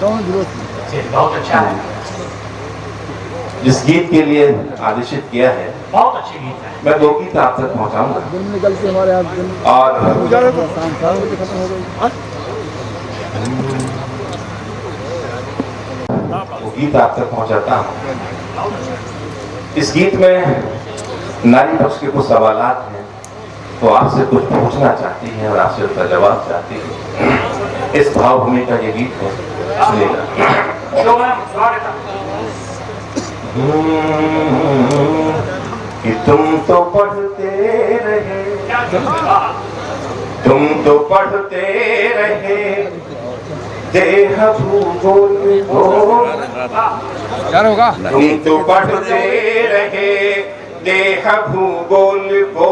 बहुत अच्छा है। जिस गीत के लिए आदेशित किया है, बहुत अच्छी गीत है। मैं वो गीत आप तक पहुंचाऊंगा और वो गीत आप तक पहुंचाता हूं। इस गीत में नारी पक्ष के कुछ सवालात हैं, तो आपसे कुछ पूछना चाहती है और आपसे उसका जवाब चाहती है। इस भावभूमि का ये गीत है, सुनिएगा। कि तुम तो पढ़ते रहे, तुम तो पढ़ते रहे, देह भूगोल को, तुम तो पढ़ते रहे देह भूगोल को,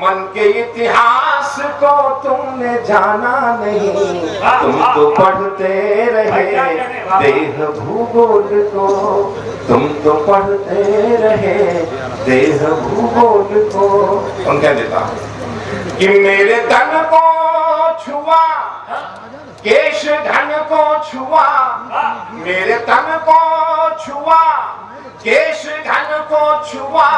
मन के इतिहास को तुमने जाना नहीं। तुम तो पढ़ते रहे देह भूगोल को, तुम तो पढ़ते रहे देह भूगोल को। हम कह देता कि मेरे तन को छुआ, केश धन को छुआ, मेरे तन को छुआ, केश धन को छुआ,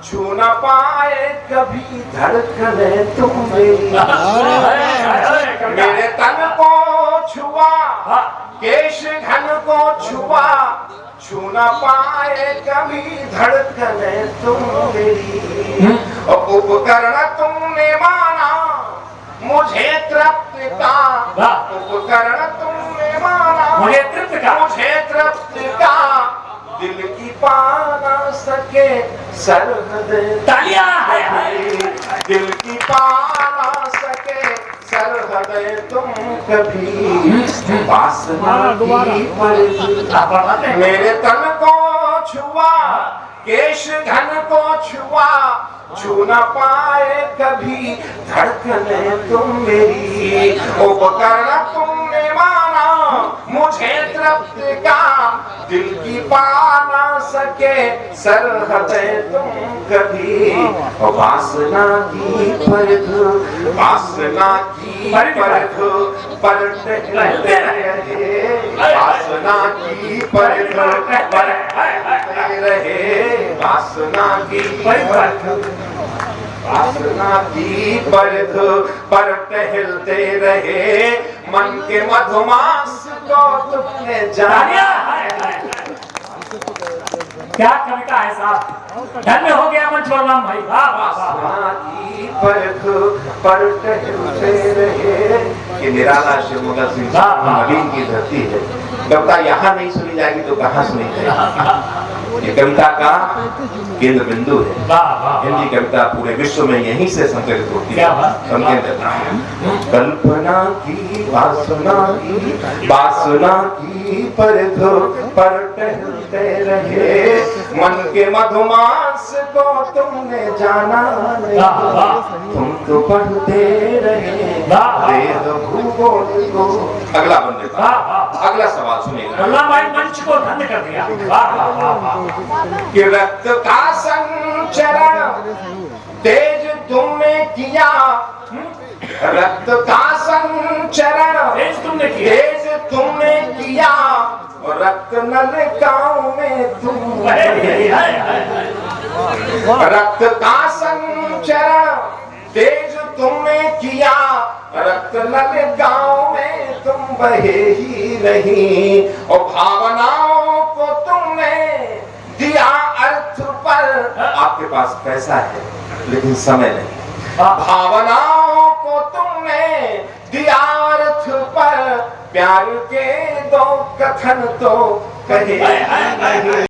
छू न पाए कभी धड़कने तुम मेरी। मेरे तन को छुआ, केश घन को छुआ, छू न पाए कभी धड़कने तुम मेरी। और उपकरण तुमने माना मुझे तृप्त का, उपकरण तुमने माना मुझे तृप्त का, मुझे तृप्त का, दिल की पा ना सके सरहद, दिल की पा ना सके सरहद तुम कभी वासना की पर। मेरे तन को छुआ, केश घन को छुआ, छू न पाए कभी धड़कने तुम मेरी। उपकरण तुमने माना मुझे तृप्त का, दिल की पा ना सके सरहद तुम कभी। वासना की परख, वासना की परख पर टहलते रहे, वासना की परख पर टहलते रहे, वासना की परख, वासना की परख पर टहलते रहे, मन के मधुमास को तुमने जाना। क्या कविता है साहब, धन्य हो गया मंच बलराम भाई। वासना की परख पर टहलते रहे। ये निराला शिवमोगा सिंह नवीन की धरती है। कविता यहाँ नहीं सुनी जाएगी तो कहाँ सुनी जाएगी। ये कविता का केंद्र बिंदु है। हिंदी कविता पूरे विश्व में यहीं से संकलित होती है। कल्पना की वासना की, वासना की परख पर टहलते रहे, मन के मधुमास को तुमने जाना नहीं। तुम तो पढ़ते रहे देह भूगोल को। अगला बंदे का अगला सवाल सुनिएगा। भाई मंच को धन्य कर दिया। कि रक्त का संचरण तेज तुमने किया, रक्त का संचरण तेज तुमने किया, तेज तुमने किया, रक्त नलिकाओं में तुम, रक्त का संचरण तेज तुमने किया, रक्त नलिकाओं में तुम बहे ही नहीं। और भावनाओं को तुमने दिया अर्थ पर। आपके पास पैसा है लेकिन समय नहीं। भावनाओं को तुमने दिया अर्थ पर, प्यार के दो कथन तो कहे नहीं।